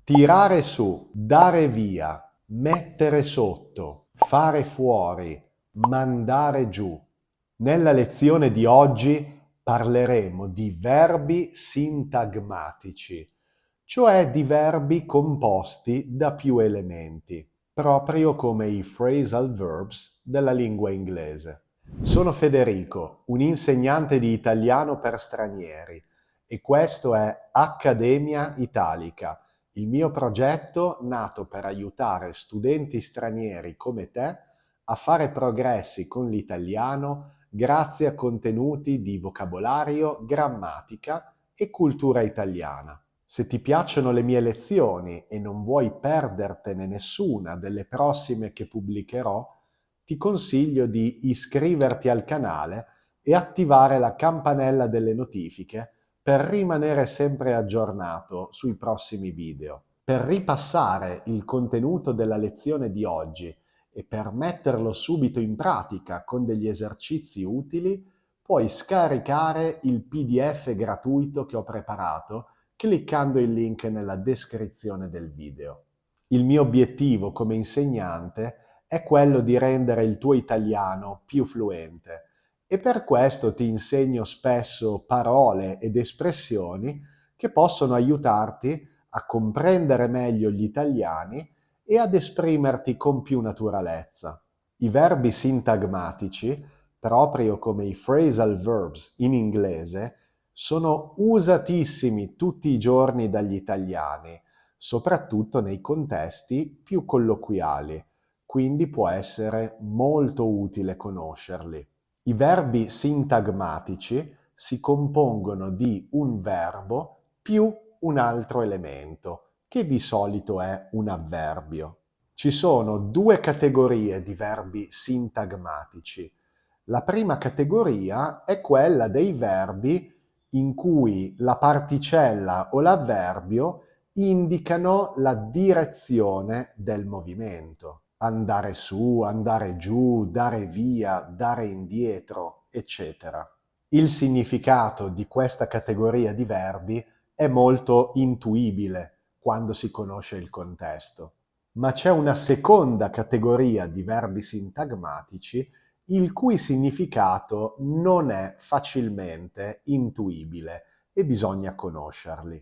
Tirare su, dare via, mettere sotto, fare fuori, mandare giù. Nella lezione di oggi parleremo di verbi sintagmatici, cioè di verbi composti da più elementi, proprio come i phrasal verbs della lingua inglese. Sono Federico, un insegnante di italiano per stranieri, e questo è Accademia Italica, il mio progetto nato per aiutare studenti stranieri come te a fare progressi con l'italiano grazie a contenuti di vocabolario, grammatica e cultura italiana. Se ti piacciono le mie lezioni e non vuoi perdertene nessuna delle prossime che pubblicherò, ti consiglio di iscriverti al canale e attivare la campanella delle notifiche per rimanere sempre aggiornato sui prossimi video. Per ripassare il contenuto della lezione di oggi e per metterlo subito in pratica con degli esercizi utili, puoi scaricare il PDF gratuito che ho preparato cliccando il link nella descrizione del video. Il mio obiettivo come insegnante è quello di rendere il tuo italiano più fluente e per questo ti insegno spesso parole ed espressioni che possono aiutarti a comprendere meglio gli italiani e ad esprimerti con più naturalezza. I verbi sintagmatici, proprio come i phrasal verbs in inglese, sono usatissimi tutti i giorni dagli italiani, soprattutto nei contesti più colloquiali, quindi può essere molto utile conoscerli. I verbi sintagmatici si compongono di un verbo più un altro elemento, che di solito è un avverbio. Ci sono due categorie di verbi sintagmatici. La prima categoria è quella dei verbi in cui la particella o l'avverbio indicano la direzione del movimento. Andare su, andare giù, dare via, dare indietro, eccetera. Il significato di questa categoria di verbi è molto intuibile quando si conosce il contesto. Ma c'è una seconda categoria di verbi sintagmatici il cui significato non è facilmente intuibile e bisogna conoscerli.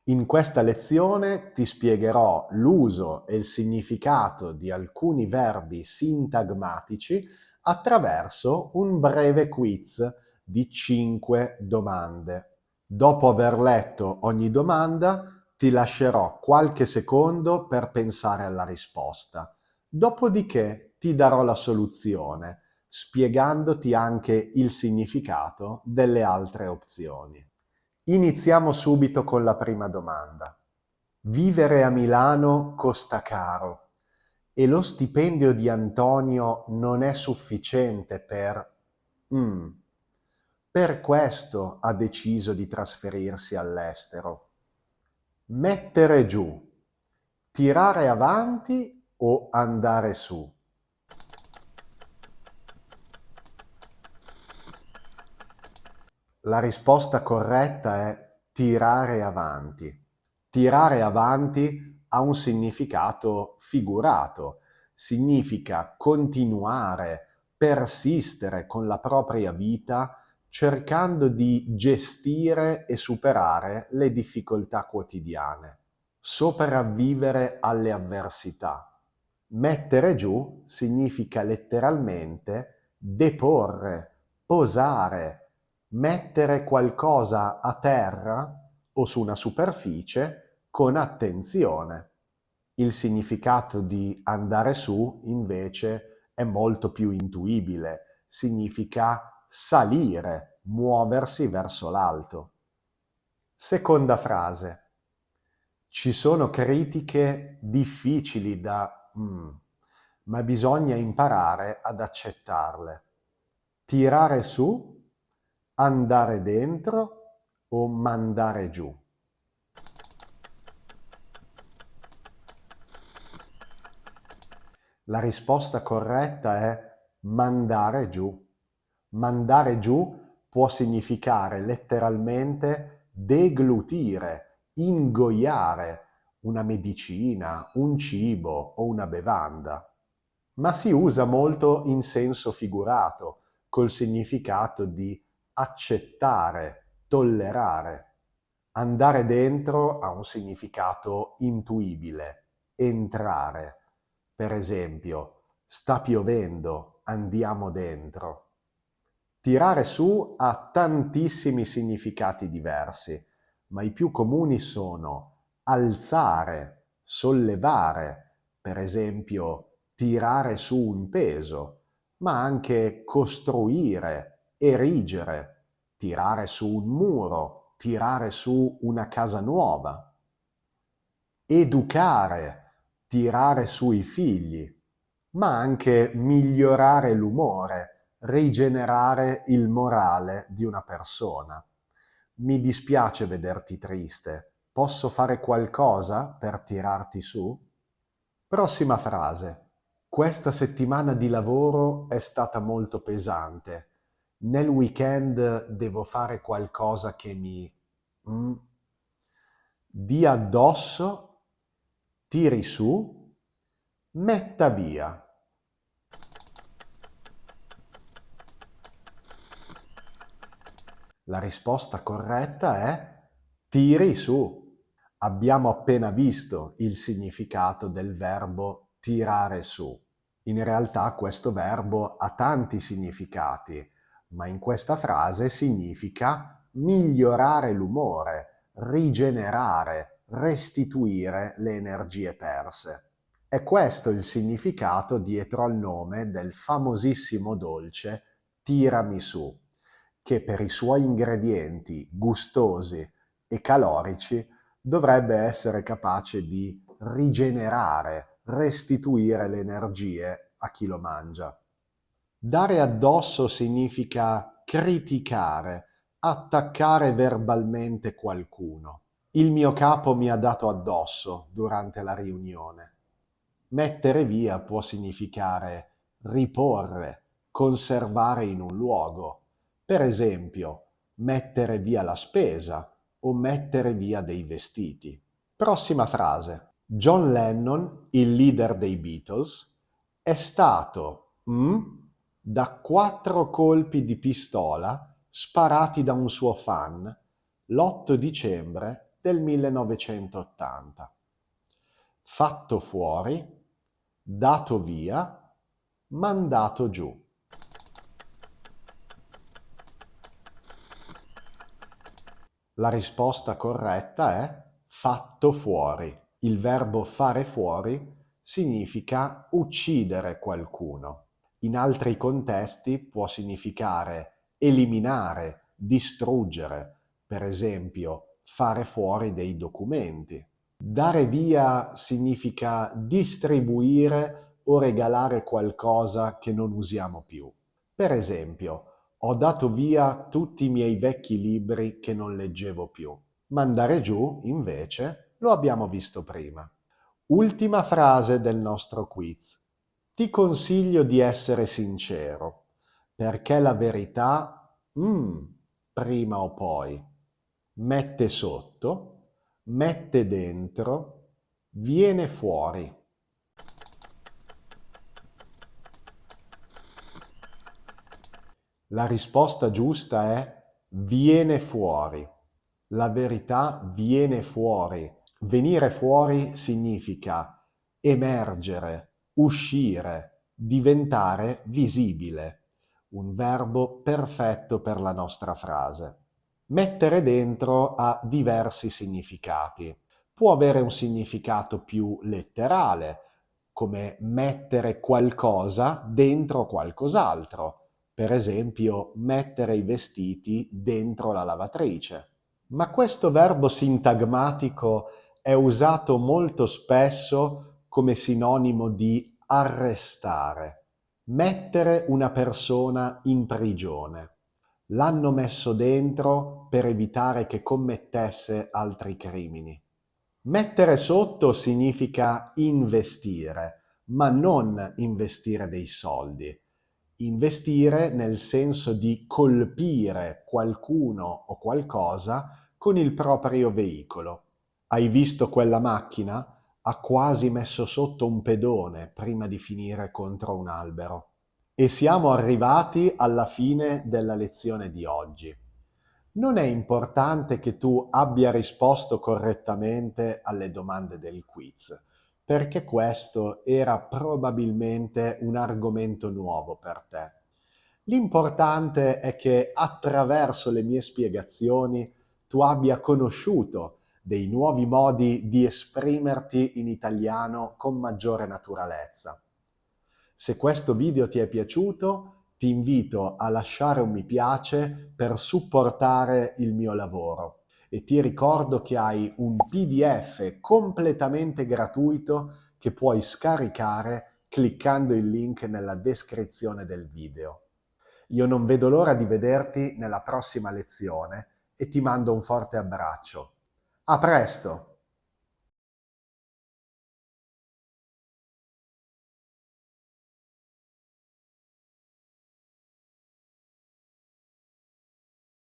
In questa lezione ti spiegherò l'uso e il significato di alcuni verbi sintagmatici attraverso un breve quiz di 5 domande. Dopo aver letto ogni domanda, ti lascerò qualche secondo per pensare alla risposta. Dopodiché ti darò la soluzione, spiegandoti anche il significato delle altre opzioni. Iniziamo subito con la prima domanda. Vivere a Milano costa caro e lo stipendio di Antonio non è sufficiente per... Per questo ha deciso di trasferirsi all'estero. Mettere giù, tirare avanti o andare su? La risposta corretta è tirare avanti. Tirare avanti ha un significato figurato, significa continuare, persistere con la propria vita cercando di gestire e superare le difficoltà quotidiane, sopravvivere alle avversità. Mettere giù significa letteralmente deporre, posare, mettere qualcosa a terra o su una superficie con attenzione. Il significato di andare su, invece, è molto più intuibile. Significa salire, muoversi verso l'alto. Seconda frase. Ci sono critiche difficili da ma bisogna imparare ad accettarle. Tirare su, andare dentro o mandare giù? La risposta corretta è mandare giù. Mandare giù può significare letteralmente deglutire, ingoiare una medicina, un cibo o una bevanda, ma si usa molto in senso figurato, col significato di accettare, tollerare. Andare dentro ha un significato intuibile, entrare. Per esempio, sta piovendo, andiamo dentro. Tirare su ha tantissimi significati diversi, ma i più comuni sono alzare, sollevare, per esempio tirare su un peso, ma anche costruire, erigere, tirare su un muro, tirare su una casa nuova, educare, tirare su i figli, ma anche migliorare l'umore, rigenerare il morale di una persona. Mi dispiace vederti triste. Posso fare qualcosa per tirarti su? Prossima frase. Questa settimana di lavoro è stata molto pesante. Nel weekend devo fare qualcosa che mi mm, dia addosso, tiri su, metta via. La risposta corretta è tiri su. Abbiamo appena visto il significato del verbo tirare su. In realtà questo verbo ha tanti significati, ma in questa frase significa migliorare l'umore, rigenerare, restituire le energie perse. È questo il significato dietro al nome del famosissimo dolce tiramisù, che per i suoi ingredienti gustosi e calorici dovrebbe essere capace di rigenerare, restituire le energie a chi lo mangia. Dare addosso significa criticare, attaccare verbalmente qualcuno. Il mio capo mi ha dato addosso durante la riunione. Mettere via può significare riporre, conservare in un luogo. Per esempio, mettere via la spesa o mettere via dei vestiti. Prossima frase. John Lennon, il leader dei Beatles, è stato da 4 colpi di pistola sparati da un suo fan l'8 dicembre del 1980. Fatto fuori, dato via, mandato giù. La risposta corretta è fatto fuori. Il verbo fare fuori significa uccidere qualcuno. In altri contesti può significare eliminare, distruggere, per esempio fare fuori dei documenti. Dare via significa distribuire o regalare qualcosa che non usiamo più. Per esempio, ho dato via tutti i miei vecchi libri che non leggevo più. Mandare giù, invece, lo abbiamo visto prima. Ultima frase del nostro quiz. Ti consiglio di essere sincero, perché la verità, prima o poi, mette sotto, mette dentro, viene fuori. La risposta giusta è viene fuori. La verità viene fuori. Venire fuori significa emergere, uscire, diventare visibile. Un verbo perfetto per la nostra frase. Mettere dentro ha diversi significati. Può avere un significato più letterale, come mettere qualcosa dentro qualcos'altro. Per esempio, mettere i vestiti dentro la lavatrice. Ma questo verbo sintagmatico è usato molto spesso come sinonimo di arrestare, mettere una persona in prigione. L'hanno messo dentro per evitare che commettesse altri crimini. Mettere sotto significa investire, ma non investire dei soldi. Investire nel senso di colpire qualcuno o qualcosa con il proprio veicolo. Hai visto quella macchina? Ha quasi messo sotto un pedone prima di finire contro un albero. E siamo arrivati alla fine della lezione di oggi. Non è importante che tu abbia risposto correttamente alle domande del quiz, perché questo era probabilmente un argomento nuovo per te. L'importante è che attraverso le mie spiegazioni tu abbia conosciuto dei nuovi modi di esprimerti in italiano con maggiore naturalezza. Se questo video ti è piaciuto, ti invito a lasciare un mi piace per supportare il mio lavoro e ti ricordo che hai un PDF completamente gratuito che puoi scaricare cliccando il link nella descrizione del video. Io non vedo l'ora di vederti nella prossima lezione e ti mando un forte abbraccio. A presto!